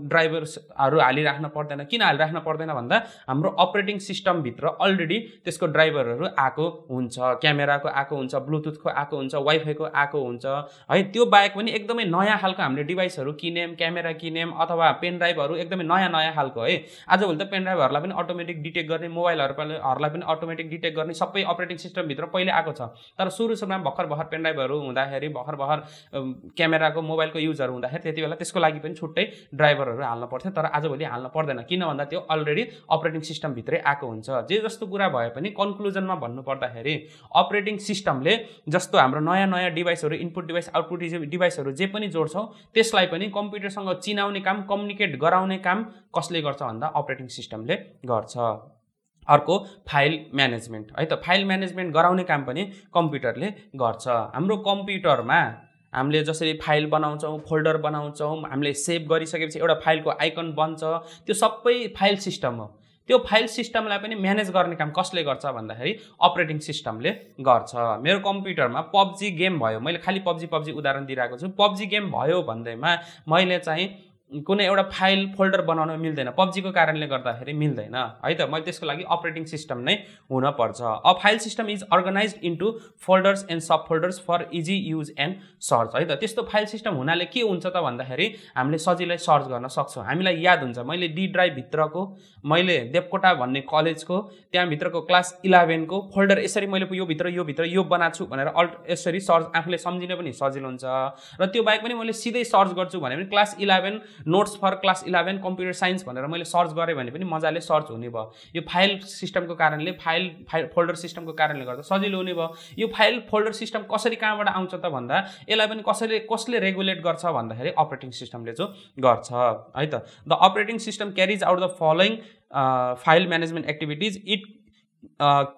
ड्राइभर्सहरू हालिराख्नु पर्दैन। किन हालिराख्नु पर्दैन भन्दा हाम्रो अपरेटिङ सिस्टमभित्र अलरेडी त्यसको ड्राइभरहरू आएको हुन्छ, क्यामेराको आएको हुन्छ, ब्लुटुथको आएको हुन्छ, वाइफाईको आएको हुन्छ है। त्यो बाहेक पनि एकदमै नयाँ खालको हामीले डिभाइसहरू किनेम, क्यामेरा किनेम अथवा पेन ड्राइभहरू एकदमै नयाँ खालको है। आजभोलि त पेन ड्राइभहरूलाई पनि अटोमेटिक डिटेक्ट गर्ने, मोबाइलहरूलाई पनि अटोमेटिक डिटेक्ट गर्ने सबै अपरेटिङ सिस्टमभित्र पहिले आएको छ। तर सुरुमा भर्खर पेन ड्राइभहरू हुँदाखेरि, भर्खर क्यामेराको, मोबाइलको युजहरू हुँदाखेरि त्यति बेला त्यसको लागि पनि छुट्टै ड्राइभरहरू हाल्नु पर्थ्यो। तर आजभोलि हाल्नु पर्दैन, किन भन्दा त्यो अलरेडी अपरेटिङ सिस्टमभित्रै आएको हुन्छ। जे जस्तो कुरा भए पनि कन्क्लुजनमा भन्नुपर्दाखेरि अपरेटिङ सिस्टमले जस्तो हाम्रो नयाँ डिभाइसहरू, इनपुट डिभाइस, आउटपुट डिभाइसहरू जे पनि जोड्छौँ त्यसलाई पनि कम्प्युटरसँग चिनाउने काम, कम्युनिकेट गराउने काम कसले गर्छ भन्दा अपरेटिङ सिस्टमले गर्छ। अर्को फाइल म्यानेजमेन्ट है त। फाइल म्यानेजमेन्ट गराउने काम पनि कम्प्युटरले गर्छ। हाम्रो कम्प्युटरमा हामीले जसरी फाइल बनाउँछौँ, फोल्डर बनाउँछौँ, हामीले सेभ गरिसकेपछि एउटा फाइलको आइकन बन्छ, त्यो सबै फाइल सिस्टम हो। त्यो फाइल सिस्टमलाई पनि म्यानेज गर्ने काम कसले गर्छ भन्दाखेरि अपरेटिङ सिस्टमले गर्छ। मेरो कम्प्युटरमा पब्जी गेम भयो, मैले खालि पब्जी उदाहरण दिइरहेको छु। पब्जी गेम भयो भन्दैमा मैले चाहिँ कुनै एउटा फाइल फोल्डर बनाउन मिल्दैन, पब्जीको कारणले गर्दाखेरि मिल्दैन है त। मैले त्यसको लागि अपरेटिङ सिस्टम नै हुनपर्छ। A file system is organised into folders and sub folders for easy use and search है त। त्यस्तो फाइल सिस्टम हुनाले के हुन्छ त भन्दाखेरि हामीले सजिलै सर्च गर्न सक्छौँ। हामीलाई याद हुन्छ मैले डी ड्राइभ भित्रको, मैले देवकोटा भन्ने कलेजको त्यहाँभित्रको क्लास 11 को फोल्डर यसरी मैले यो भित्र यो बनाएको छु भनेर यसरी सर्च आफूले सम्झिन पनि सजिलो हुन्छ। र त्यो बाहेक पनि मैले सिधै सर्च गर्छु भने पनि class 11 notes for class 11 computer science भनेर मैले सर्च गरेँ भने पनि मजाले सर्च हुने भयो। यो फाइल सिस्टमको कारणले, फाइल फोल्डर सिस्टमको कारणले गर्दा सजिलो हुने भयो। यो फाइल फोल्डर सिस्टम कसरी कहाँबाट आउँछ त भन्दा यसलाई पनि कसले रेगुलेट गर्छ भन्दाखेरि अपरेटिङ सिस्टमले जो गर्छ है त। The operating system carries out the following file management activities. It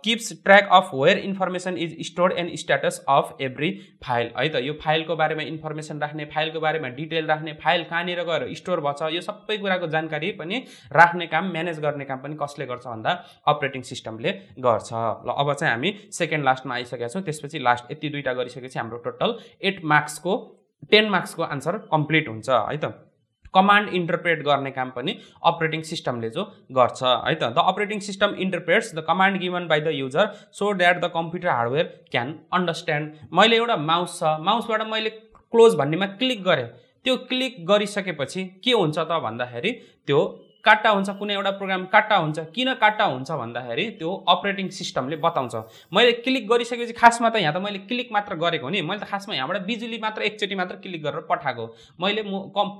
keeps track of where information is stored and status of every file है त। यो फाइलको बारेमा इन्फर्मेसन राख्ने, फाइलको बारेमा डिटेल राख्ने, फाइल कहाँनिर गएर स्टोर भछ, यो सबै कुराको जानकारी पनि राख्ने काम, म्यानेज गर्ने काम पनि कसले गर्छ भन्दा अपरेटिङ सिस्टमले गर्छ। ल अब चाहिँ हामी सेकेन्ड लास्टमा आइसकेका छौँ। त्यसपछि लास्ट यति दुईवटा गरिसकेपछि हाम्रो टोटल 10 मार्क्सको आन्सर कम्प्लिट हुन्छ है त। कमान्ड इन्टरप्रेट गर्ने काम पनि अपरेटिङ सिस्टमले जो गर्छ है त। The operating system interprets the command given by the user so that the computer hardware can understand. मैले एउटा माउस छ, माउसबाट मैले क्लोज भन्नेमा क्लिक गरेँ, त्यो क्लिक गरिसकेपछि के हुन्छ त भन्दाखेरि त्यो काट्टा हुन्छ, कुनै एउटा प्रोग्राम काट्टा हुन्छ। किन काट्टा हुन्छ भन्दाखेरि त्यो अपरेटिङ सिस्टमले बताउँछ। मैले क्लिक गरिसकेपछि खासमा त यहाँ त मैले क्लिक मात्र गरेको नि, मैले त खासमा यहाँबाट बिजुली मात्र एकचोटि मात्र क्लिक गरेर पठाएको। मैले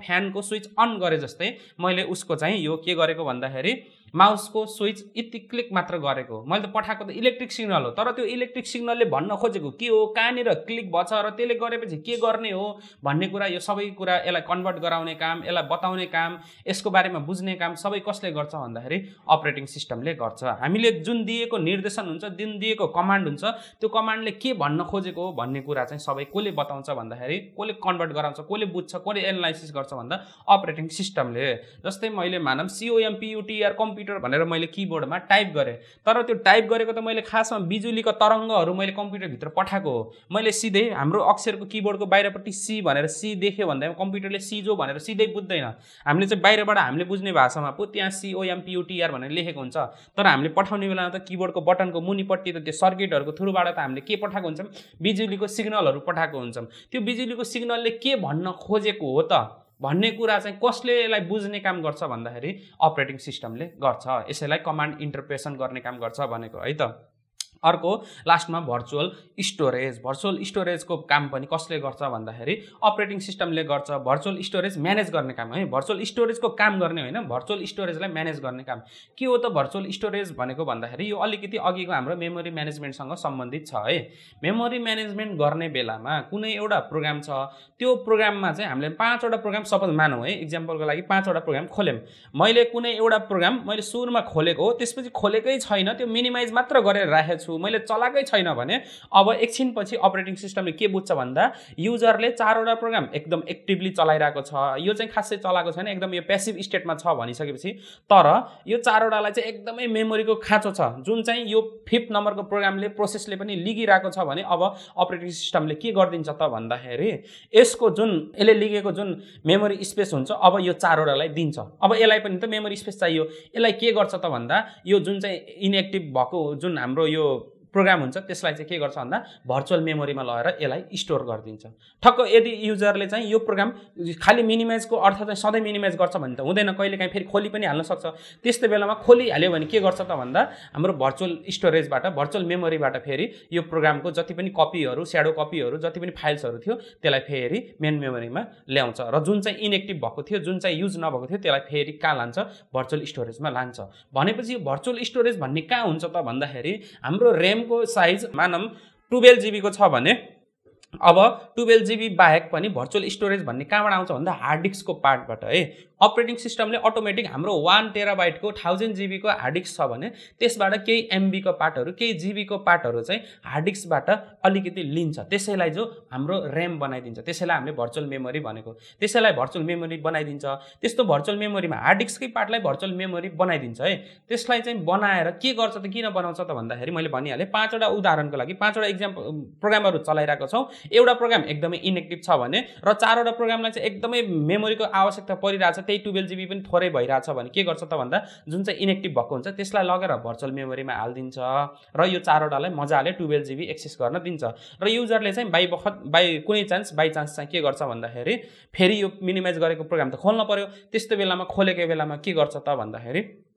फ्यानको स्विच अन गरे जस्तै मैले उसको चाहिँ यो के गरेको भन्दाखेरि माउसको स्विच यति क्लिक मात्र गरेको। मैले त पठाएको त इलेक्ट्रिक सिग्नल हो, तर त्यो इलेक्ट्रिक सिग्नलले भन्न खोजेको के हो, कहाँनिर क्लिक भछ र त्यसले गरेपछि के गर्ने हो भन्ने कुरा, यो सबै कुरा यसलाई कन्भर्ट गराउने काम, यसलाई बताउने काम, यसको बारेमा बुझ्ने काम सबै कसले गर्छ भन्दाखेरि अपरेटिङ सिस्टमले गर्छ। हामीले जुन दिएको निर्देशन हुन्छ, जुन दिएको कमान्ड हुन्छ, त्यो कमान्डले के भन्न खोजेको हो भन्ने कुरा चाहिँ सबै कसले बताउँछ भन्दाखेरि, कसले कन्भर्ट गराउँछ, कसले बुझ्छ, कसले एनालाइसिस गर्छ भन्दा अपरेटिङ सिस्टमले। जस्तै मैले मानम COMPUTER कम्प्युटर भनेर मैले किबोर्डमा टाइप गरेँ, तर त्यो टाइप गरेको त मैले खासमा बिजुलीको तरङ्गहरू मैले कम्प्युटरभित्र पठाएको हो। मैले सिधै हाम्रो अक्षरको किबोर्डको बाहिरपट्टि सी भनेर सी देख्यो भन्दा कम्प्युटरले सी जो भनेर सिधै बुझ्दैन। हामीले चाहिँ बाहिरबाट हामीले बुझ्ने भाषामा पो त्यहाँ COMPUTER भनेर लेखेको हुन्छ, तर हामीले पठाउने बेलामा त किबोर्डको बटनको मुनिपट्टि त त्यो सर्किटहरूको थ्रुबाट त हामीले के पठाएको हुन्छौँ, बिजुलीको सिग्नलहरू पठाएको हुन्छौँ। त्यो बिजुलीको सिग्नलले के भन्न खोजेको हो त भन्ने कुरा चाहिँ कसले यसलाई बुझ्ने काम गर्छ भन्दाखेरि अपरेटिङ सिस्टमले गर्छ। यसैलाई कमान्ड इन्टरप्रेसन गर्ने काम गर्छ भनेको है त। अर्को लास्टमा भर्चुअल स्टोरेजको काम पनि कसले गर्छ भन्दाखेरि अपरेटिङ सिस्टमले गर्छ। भर्चुअल स्टोरेज म्यानेज गर्ने काम है, भर्चुअल स्टोरेजको काम गर्ने होइन, भर्चुअल स्टोरेजलाई म्यानेज गर्ने काम। के हो त भर्चुअल स्टोरेज भनेको भन्दाखेरि यो अलिकति अघिको हाम्रो मेमोरी म्यानेजमेन्टसँग सम्बन्धित छ है। मेमोरी म्यानेजमेन्ट गर्ने बेलामा कुनै एउटा प्रोग्राम छ, त्यो प्रोग्राममा चाहिँ हामीले 5 वटा प्रोग्राम सपोज मानौँ है, इक्जाम्पलको लागि 5 वटा प्रोग्राम खोल्यौँ। मैले कुनै एउटा प्रोग्राम मैले सुरुमा खोलेको हो, त्यसपछि खोलेकै छैन, त्यो मिनिमाइज मात्र गरेर राखेको छु, मैले चलाएकै छैन भने अब एकछिनपछि अपरेटिङ सिस्टमले के बुझ्छ भन्दा युजरले 4 वटा प्रोग्राम एकदम एक्टिभली चलाइरहेको छ, यो चाहिँ खासै चलाएको छैन, एकदम यो प्यासिभ स्टेटमा छ भनिसकेपछि, तर यो 4 वटालाई चाहिँ एकदमै मेमोरीको खाँचो छ, जुन चाहिँ यो 5th नम्बरको प्रोग्रामले प्रोसेसले पनि लिगिरहेको छ भने अब अपरेटिङ सिस्टमले के गरिदिन्छ त भन्दाखेरि यसको जुन यसले लिगेको जुन मेमोरी स्पेस हुन्छ अब यो 4 वटालाई दिन्छ। अब यसलाई पनि त मेमोरी स्पेस चाहियो, यसलाई के गर्छ त भन्दा यो जुन चाहिँ इनएक्टिभ भएको जुन हाम्रो यो प्रोग्राम हुन्छ त्यसलाई चाहिँ के गर्छ भन्दा भर्चुअल मेमोरीमा लगेर यसलाई स्टोर गरिदिन्छ। ठक्क यदि युजरले चाहिँ यो प्रोग्राम खाली मिनिमाइजको अर्थ चाहिँ सधैँ मिनिमाइज गर्छ भने त हुँदैन, कहिलेकाहीँ फेरि खोली पनि हाल्न सक्छ। त्यस्तो बेलामा खोलिहाल्यो भने के गर्छ त भन्दा हाम्रो भर्चुअल स्टोरेजबाट, भर्चुअल मेमोरीबाट फेरि यो प्रोग्रामको जति पनि कपीहरू, स्याडो कपीहरू, जति पनि फाइल्सहरू थियो त्यसलाई फेरि मेन मेमोरीमा ल्याउँछ र जुन चाहिँ इनएक्टिभ भएको थियो, जुन चाहिँ युज नभएको थियो त्यसलाई फेरि कहाँ लान्छ, भर्चुअल स्टोरेजमा लान्छ। भनेपछि यो भर्चुअल स्टोरेज भन्ने कहाँ हुन्छ त भन्दाखेरि हाम्रो ऱ्यामको साइज मानम 12 GB को छ भने अब 12 GB बाहेक पनि भर्चुअल स्टोरेज भन्ने कहाँबाट आउँछ भन्दा हार्ड डिस्कको पार्टबाट है। अपरेटिङ सिस्टमले अटोमेटिक हाम्रो 1 TB को 1000 GB को हार्ड डिस्क छ भने त्यसबाट केही MB को पार्टहरू, केही GB को पार्टहरू चाहिँ हार्ड डिस्कबाट अलिकति लिन्छ, त्यसैलाई जो हाम्रो ऱ्याम बनाइदिन्छ, त्यसैलाई हामीले भर्चुअल मेमोरी भनेको, त्यसैलाई भर्चुअल मेमोरी बनाइदिन्छ। त्यस्तो भर्चुअल मेमोरीमा हार्ड डिस्ककै पार्टलाई भर्चुअल मेमोरी बनाइदिन्छ है। त्यसलाई चाहिँ बनाएर के गर्छ त, किन बनाउँछ त भन्दाखेरि मैले भनिहालेँ 5 वटा उदाहरणको लागि 5 वटा इक्जाम्पल प्रोग्रामहरू चलाइरहेको छौँ। एउटा प्रोग्राम एकदमै इनएक्टिभ छ भने र 4 वटा प्रोग्रामलाई चाहिँ एकदमै मेमोरीको आवश्यकता परिरहेछ, त्यही 12 GB पनि थोरै भइरहेछ भने के गर्छ त भन्दा जुन चाहिँ इनएक्टिभ भएको हुन्छ त्यसलाई लगेर भर्चुअल मेमोरीमा हालिदिन्छ र यो 4 वटालाई मजाले 12 GB एक्सेस गर्न दिन्छ। र युजरले चाहिँ कुनै चान्स बाई चान्स चाहिँ के गर्छ भन्दाखेरि फेरि यो मिनिमाइज गरेको प्रोग्राम त खोल्न पर्यो, त्यस्तो बेलामा खोलेको बेलामा के गर्छ त भन्दाखेरि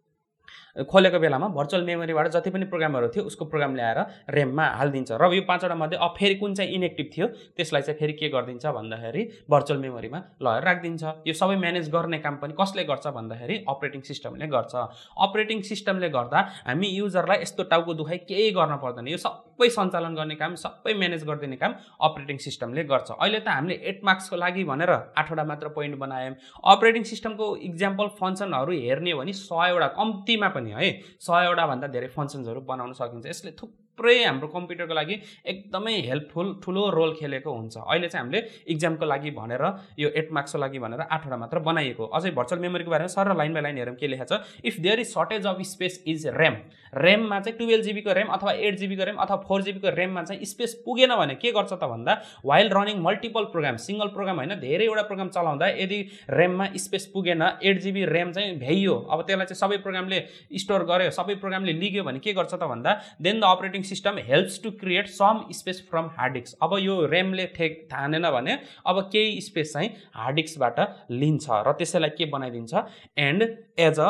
खोलेको बेलामा भर्चुअल मेमोरीबाट जति पनि प्रोग्रामहरू थियो उसको प्रोग्राम ल्याएर ऱ्याममा हालिदिन्छ र यो 5 वटा मध्ये अब फेरि कुन चाहिँ इनएक्टिभ थियो त्यसलाई चाहिँ फेरि के गरिदिन्छ भन्दाखेरि भर्चुअल मेमोरीमा लगेर राखिदिन्छ। यो सबै म्यानेज गर्ने काम पनि कसले गर्छ भन्दाखेरि अपरेटिङ सिस्टमले गर्छ। अपरेटिङ सिस्टमले गर्दा हामी युजरलाई यस्तो टाउको दुखाइ केही गर्न पर्दैन, यो सबै सबै सञ्चालन गर्ने काम, सबै म्यानेज गरिदिने काम अपरेटिङ सिस्टमले गर्छ। अहिले त हामीले 8 मार्क्सको लागि भनेर 8वटा मात्र पोइन्ट बनायौँ। अपरेटिङ सिस्टमको इक्जाम्पल फङ्सनहरू हेर्ने हो भने 100वटा कम्तीमा पनि है 100वटा भन्दा धेरै फङ्सन्सहरू बनाउन सकिन्छ। यसले थुप्रै हाम्रो कम्प्युटरको लागि एकदमै हेल्पफुल ठुलो रोल खेलेको हुन्छ। अहिले चाहिँ हामीले इक्जामको लागि भनेर यो 8 मार्क्सको लागि भनेर 8वटा मात्र बनाइएको। अझै भर्चुअल मेमोरीको बारेमा सर लाइन बाई लाइन हेरौँ के लेखेको छ। If there is shortage of space is RAM, ऱ्याममा चाहिँ 12 GB को ऱ्याम अथवा 8 GB को ऱ्याम अथवा 4 GB को ऱ्याममा चाहिँ स्पेस पुगेन भने के गर्छ त भन्दा while running multiple program, single program होइन धेरैवटा प्रोग्राम चलाउँदा यदि ऱ्याममा स्पेस पुगेन, 8 GB ऱ्याम चाहिँ भ्याइयो, अब त्यसलाई चाहिँ सबै प्रोग्रामले स्टोर गर्यो, सबै प्रोग्रामले लिग्यो भने के गर्छ त भन्दा then the operating system helps to create some space from hard disk. अब यो ऱ्यामले ठानेन भने अब केही स्पेस चाहिँ हार्ड डिस्कबाट लिन्छ र त्यसैलाई के बनाइदिन्छ and as a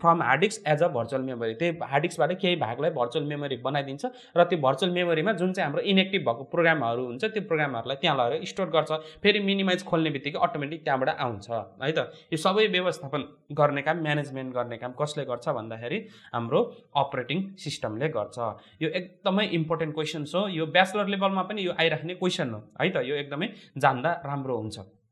from hard disk as a virtual memory, त्यही हार्ड डिस्कबाट केही भागलाई भर्चुअल मेमोरी बनाइदिन्छ र त्यो भर्चुअल मेमोरीमा जुन चाहिँ हाम्रो इनएक्टिभ भएको प्रोग्रामहरू हुन्छ त्यो प्रोग्रामहरूलाई त्यहाँ लगेर स्टोर गर्छ। फेरि मिनिमाइज खोल्ने बित्तिकै अटोमेटिक त्यहाँबाट आउँछ है त। यो सबै व्यवस्थापन गर्ने काम, म्यानेजमेन्ट गर्ने काम कसले गर्छ भन्दाखेरि हाम्रो अपरेटिङ सिस्टमले गर्छ। यो एकदमै इम्पोर्टेन्ट क्वेसन हो। यो ब्याचलर लेभलमा पनि यो आइराख्ने क्वेसन हो है त। यो एकदमै जान्दा राम्रो हुन्छ।